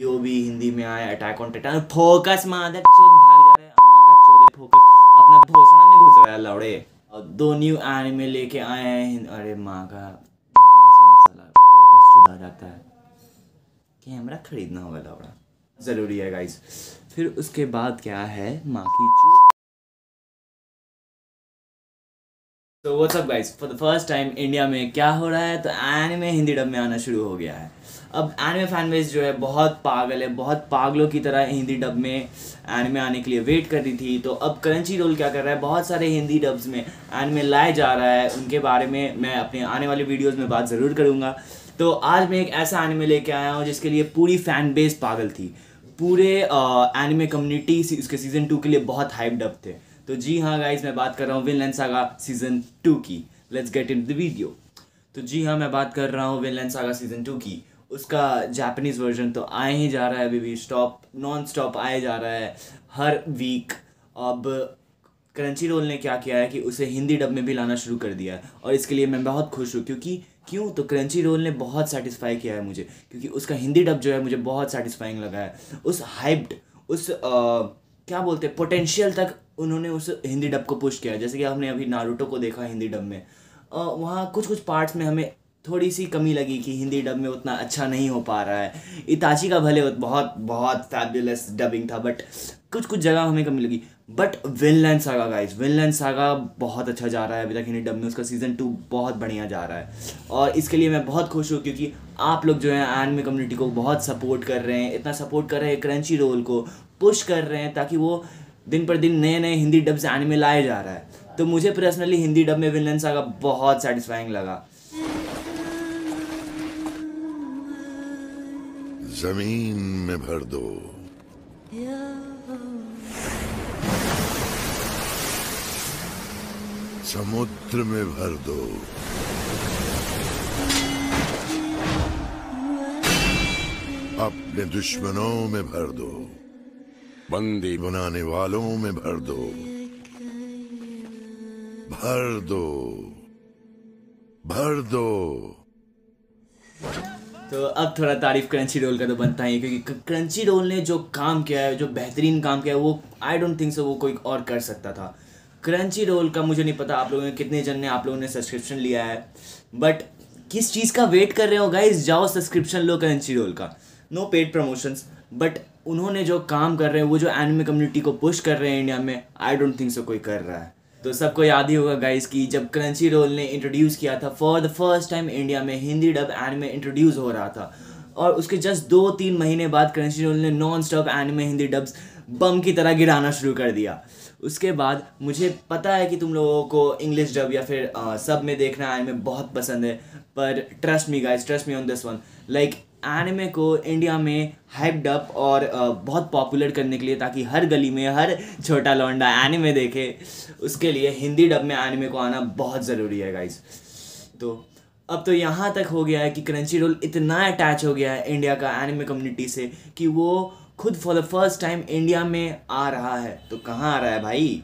जो भी हिंदी में आया अटैक ऑन टाइटन। फोकस मादर चोद भाग जा रहा है, अम्मा का चोदे फोकस अपना भोसड़ा में घुस रहा है लौड़े। और 2 न्यू एनिमे लेके आए हैं। अरे माँ का भोसड़ा साला फोकस चुदा जाता है। कैमरा खरीदना होगा लौड़ा, ज़रूरी है गाइस। फिर उसके बाद क्या है, माँ की चोद। तो what's up guys, for the first time India में क्या हो रहा है, तो एनिमे हिंदी डब में आना शुरू हो गया है। अब एनिमे फैन बेस जो है बहुत पागल है, बहुत पागलों की तरह हिंदी डब में एनिमे आने के लिए वेट कर रही थी। तो अब क्रंची रोल क्या कर रहा है, बहुत सारे हिंदी डब्स में एनिमे लाए जा रहा है। उनके बारे में मैं अपने आने वाले वीडियोज़ में बात ज़रूर करूँगा। तो आज मैं एक ऐसा एनिमे लेके आया हूँ जिसके लिए पूरी फैन बेस पागल थी। पूरे एनिमे कम्युनिटी इसके सीज़न 2 के लिए बहुत हाइप्ड अप थे। तो जी हाँ गाइज, मैं बात कर रहा हूँ विनलैंड सागा सीज़न 2 की। Let's get in the video. तो जी हाँ, मैं बात कर रहा हूँ विनलैंड सागा सीज़न 2 की। उसका जापानीज़ वर्जन तो आए ही जा रहा है, अभी भी नॉन स्टॉप आए जा रहा है हर वीक। अब क्रंची रोल ने क्या किया है कि उसे हिंदी डब में भी लाना शुरू कर दिया है, और इसके लिए मैं बहुत खुश हूँ। क्यों तो क्रंची रोल ने बहुत सेटिस्फाई किया है मुझे, क्योंकि उसका हिंदी डब जो है मुझे बहुत सेटिस्फाइंग लगा है। उस हाइप्ड, उस क्या बोलते हैं, पोटेंशियल तक उन्होंने उस हिंदी डब को पुश किया। जैसे कि हमने अभी नारुतो को देखा हिंदी डब में, वहाँ कुछ पार्ट्स में हमें थोड़ी सी कमी लगी कि हिंदी डब में उतना अच्छा नहीं हो पा रहा है। इताची का भले बहुत बहुत फैबुलस डबिंग था, बट कुछ जगह हमें कमी लगी। But Vinland saga guys, Vinland saga बहुत अच्छा जा रहा है अभी तक हिंदी डब में। उसका सीज़न 2 बहुत बढ़िया जा रहा है, और इसके लिए मैं बहुत खुश हूँ, क्योंकि आप लोग जो है एनिमे कम्युनिटी को बहुत सपोर्ट कर रहे हैं। इतना सपोर्ट कर रहे हैं, क्रंची रोल को पुश कर रहे हैं, ताकि वो दिन पर दिन नए नए हिंदी डब से एनिमे लाए जा रहा है। तो मुझे पर्सनली हिंदी डब में विनलैंड सागा बहुत सेटिस्फाइंग लगा। जमीन में भर दो, समुद्र में भर दो, अपने दुश्मनों में भर दो, बंदी बनाने वालों में भर दो, भर दो, भर दो। तो अब थोड़ा तारीफ क्रंची रोल का तो बनता ही है, क्योंकि क्रंची रोल ने जो काम किया है, जो बेहतरीन काम किया है, वो आई डोंट थिंक सो वो कोई और कर सकता था। क्रंची रोल का मुझे नहीं पता आप लोगों ने कितने जन ने आप लोगों ने सब्सक्रिप्शन लिया है, बट किस चीज़ का वेट कर रहे हो गाइस, जाओ सब्सक्रिप्शन लो क्रंची रोल का। नो पेड प्रमोशंस, बट उन्होंने जो काम कर रहे हैं, वो जो एनिमे कम्युनिटी को पुश कर रहे हैं इंडिया में, आई डोंट थिंक सो कोई कर रहा है। तो सबको याद ही होगा गाइस कि जब क्रंची रोल ने इंट्रोड्यूस किया था for the first time India में हिंदी डब एनिमे इंट्रोड्यूस हो रहा था, और उसके जस्ट 2-3 महीने बाद क्रंची रोल ने non stop anime Hindi dubs bomb की तरह गिराना शुरू कर दिया। उसके बाद मुझे पता है कि तुम लोगों को इंग्लिश डब या फिर सब में देखना एनिमे बहुत पसंद है, पर trust me guys, trust me on this one. Like anime को इंडिया में हाइप्ड अप और बहुत पॉपुलर करने के लिए, ताकि हर गली में हर छोटा लौंडा एनिमे देखे, उसके लिए हिंदी डब में एनिमे को आना बहुत ज़रूरी है गाइस। तो अब तो यहाँ तक हो गया है कि क्रंची रोल इतना अटैच हो गया है इंडिया का एनिमे कम्युनिटी से, कि वो खुद for the first time India में आ रहा है। तो कहाँ आ रहा है भाई?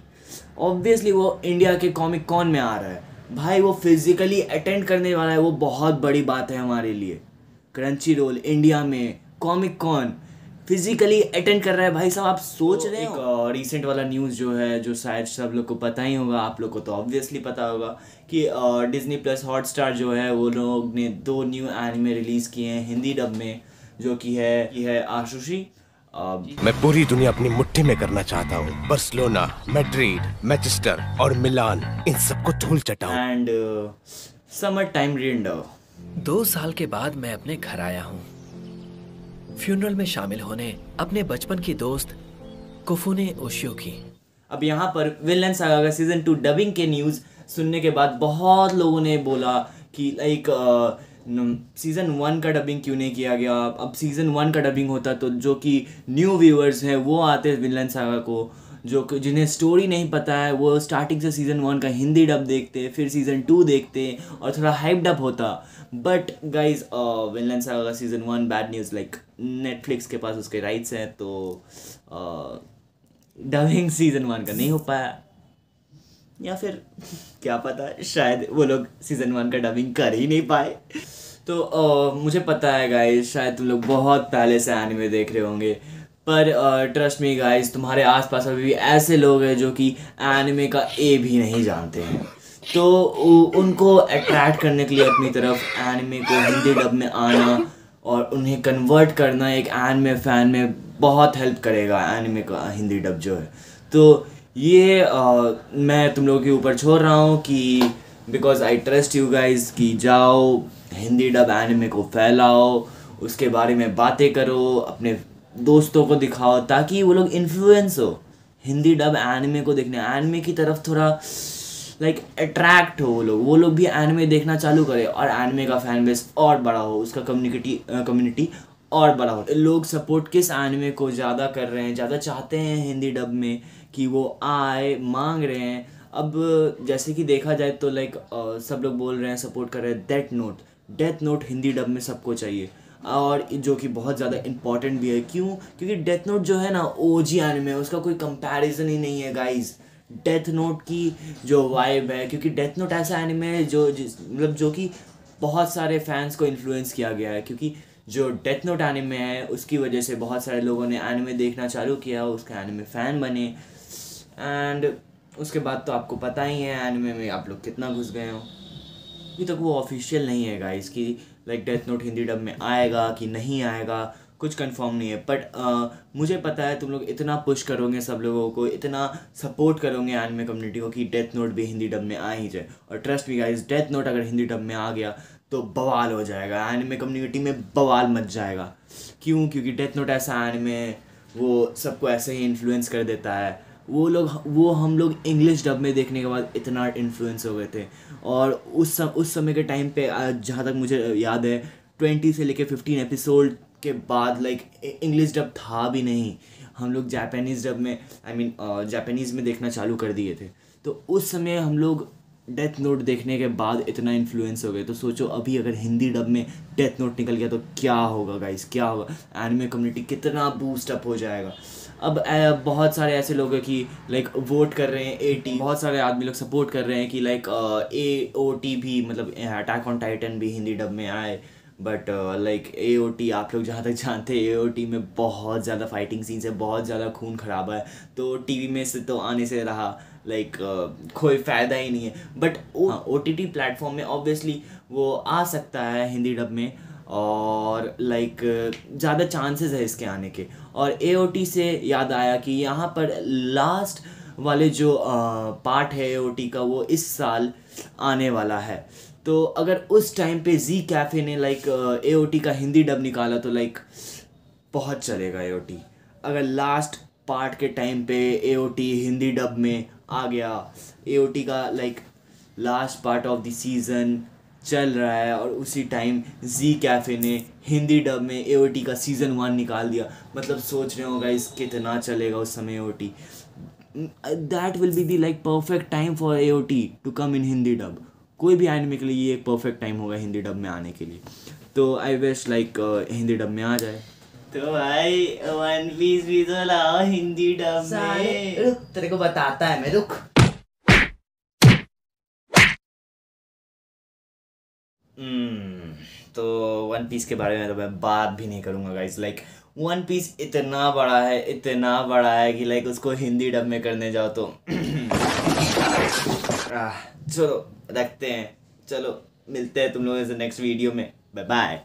ऑब्वियसली वो इंडिया के कॉमिक कॉन में आ रहा है भाई। वो फिजिकली अटेंड करने वाला है, वो बहुत बड़ी बात है हमारे लिए। क्रंची रोल इंडिया में कॉमिक कॉन फिजिकली अटेंड कर रहा है भाई साहब, आप सोच रहे हो? एक रिसेंट वाला न्यूज़ जो है, जो शायद सब लोग को पता ही होगा, आप लोग को तो ऑब्वियसली पता होगा, कि डिज्नी प्लस हॉटस्टार जो है, वो लोग ने 2 न्यू एनिमे रिलीज़ किए हैं हिंदी डब में, जो कि है आशुशी। मैं पूरी दुनिया अपनी मुट्ठी में करना चाहता हूँ। बार्सिलोना, मैड्रिड, मैनचेस्टर और मिलान, इन सबको धूल चटाऊं। And summer time rendering. 2 साल के बाद मैं अपने घर आया हूँ, फ्यूनरल में शामिल होने अपने बचपन की दोस्त कुफुने ओशियो की। अब यहाँ पर विनलैंड सागा का सीज़न 2 डबिंग के न्यूज़ सुनने के बाद बहुत लोगों ने बोला कि लाइक सीज़न 1 का डबिंग क्यों नहीं किया गया। अब सीज़न 1 का डबिंग होता तो जो कि न्यू व्यूअर्स हैं वो आते विनलैंड सागा को, जो जिन्हें स्टोरी नहीं पता है, वो स्टार्टिंग से सीज़न 1 का हिंदी डब देखते, फिर सीज़न 2 देखते और थोड़ा हाइप्ड अप होता। बट गाइज विनलैंड सागा का season 1 bad news, like Netflix के पास उसके राइट्स हैं, तो डबिंग सीज़न 1 का नहीं हो पाया, या फिर क्या पता शायद वो लोग सीज़न 1 का डबिंग कर ही नहीं पाए। तो मुझे पता है गाइस, शायद तुम लोग बहुत पहले से एनिमे देख रहे होंगे, पर ट्रस्ट मी गाइस, तुम्हारे आसपास अभी भी ऐसे लोग हैं जो कि एनिमे का ए भी नहीं जानते हैं। तो उनको अट्रैक्ट करने के लिए अपनी तरफ एनिमे को हिंदी डब में आना और उन्हें कन्वर्ट करना एक एनिमे फ़ैन में बहुत हेल्प करेगा, एनिमे का हिंदी डब जो है। तो ये मैं तुम लोगों के ऊपर छोड़ रहा हूँ कि because I trust you guys, कि जाओ हिंदी डब एनिमे को फैलाओ, उसके बारे में बातें करो, अपने दोस्तों को दिखाओ, ताकि वो लोग इन्फ्लुएंस हो हिंदी डब एनिमे को देखने, एनिमे की तरफ थोड़ा लाइक अट्रैक्ट हो वो लोग भी एनिमे देखना चालू करें और एनिमे का फैन बेस और बड़ा हो, उसका कम्युनिटी और बड़ा हो। लोग सपोर्ट किस एनिमे को ज़्यादा कर रहे हैं, ज़्यादा चाहते हैं हिंदी डब में कि वो आए, मांग रहे हैं। अब जैसे कि देखा जाए तो लाइक सब लोग बोल रहे हैं, सपोर्ट कर रहे हैं डेथ नोट हिंदी डब में सबको चाहिए, और जो कि बहुत ज़्यादा इम्पॉर्टेंट भी है। क्यों? क्योंकि डेथ नोट जो है ना ओजी एनिमे है, उसका कोई कंपैरिजन ही नहीं है गाइज। डेथ नोट की जो वाइब है, क्योंकि डेथ नोट ऐसा एनिमे है जो कि बहुत सारे फैंस को इन्फ्लुएंस किया गया है, क्योंकि जो डेथ नोट एनिमे है उसकी वजह से बहुत सारे लोगों ने एनिमे देखना चालू किया, उसके एनिमे फ़ैन बने। एंड उसके बाद तो आपको पता ही है एनिमे में आप लोग कितना घुस गए हो। अभी तक वो ऑफिशियल नहीं है गाइस कि like death note Hindi dub में आएगा कि नहीं आएगा, कुछ कंफर्म नहीं है। बट मुझे पता है तुम लोग इतना पुश करोगे, सब लोगों को इतना सपोर्ट करोगे एनिमे कम्युनिटी को कि डेथ नोट भी हिंदी डब में आ ही जाए। और trust me guys, death note अगर हिंदी डब में आ गया तो बवाल हो जाएगा, एनिमे कम्युनिटी में बवाल मच जाएगा। क्यों? क्योंकि डेथ नोट ऐसा एनिमे है, वो सबको ऐसे ही इन्फ्लुएंस कर देता है। वो हम लोग इंग्लिश डब में देखने के बाद इतना इन्फ्लुएंस हो गए थे। और उस समय के टाइम पे जहाँ तक मुझे याद है 20 से लेके 15 एपिसोड के बाद लाइक इंग्लिश डब था भी नहीं, हम लोग जापानीज़ डब में जापानीज़ में देखना चालू कर दिए थे। तो उस समय हम लोग डेथ नोट देखने के बाद इतना इन्फ्लुएंस हो गए। तो सोचो अभी अगर हिंदी डब में डेथ नोट निकल गया तो क्या होगा गाइस, क्या होगा, एनिमे कम्युनिटी कितना बूस्ट अप हो जाएगा। अब बहुत सारे ऐसे लोग हैं कि लाइक वोट कर रहे हैं AOT, बहुत सारे आदमी लोग सपोर्ट कर रहे हैं कि लाइक AOT भी, मतलब अटैक ऑन टाइटन भी हिंदी डब में आए। बट लाइक AOT, आप लोग जहाँ तक जानते हैं AOT में बहुत ज़्यादा फाइटिंग सीन्स है, बहुत ज़्यादा खून खराबा है, तो टीवी में से तो आने से रहा लाइक कोई फ़ायदा ही नहीं है। बट OTT प्लेटफॉर्म में ऑब्वियसली वो आ सकता है हिंदी डब में, और लाइक ज़्यादा चांसेस है इसके आने के। और AOT से याद आया कि यहाँ पर लास्ट वाले जो पार्ट है AOT का वो इस साल आने वाला है। तो अगर उस टाइम पे जी कैफ़े ने लाइक AOT का हिंदी डब निकाला तो लाइक बहुत चलेगा AOT। अगर लास्ट पार्ट के टाइम पे AOT हिंदी डब में आ गया, AOT का like last part of the season चल रहा है और उसी टाइम जी कैफ़े ने हिंदी डब में AOT का सीज़न 1 निकाल दिया, मतलब सोच रहे हो गाइस कितना चलेगा उस समय AOT। That will be the like perfect time for AOT to come in Hindi dub. कोई भी एनिमे के लिए ये एक परफेक्ट टाइम होगा हिंदी डब में आने के लिए। तो I wish like Hindi dub में आ जाए। तो भाई वन पीस भी तो लाओ हिंदी डब में। रुक, तेरे को बताता है मैं, रुक। तो वन पीस के बारे में तो मैं बात भी नहीं करूँगा गाइस। लाइक वन पीस इतना बड़ा है कि लाइक उसको हिंदी डब में करने जाओ तो चलो रखते हैं, चलो मिलते हैं तुम लोगों से नेक्स्ट वीडियो में, बाय बाय।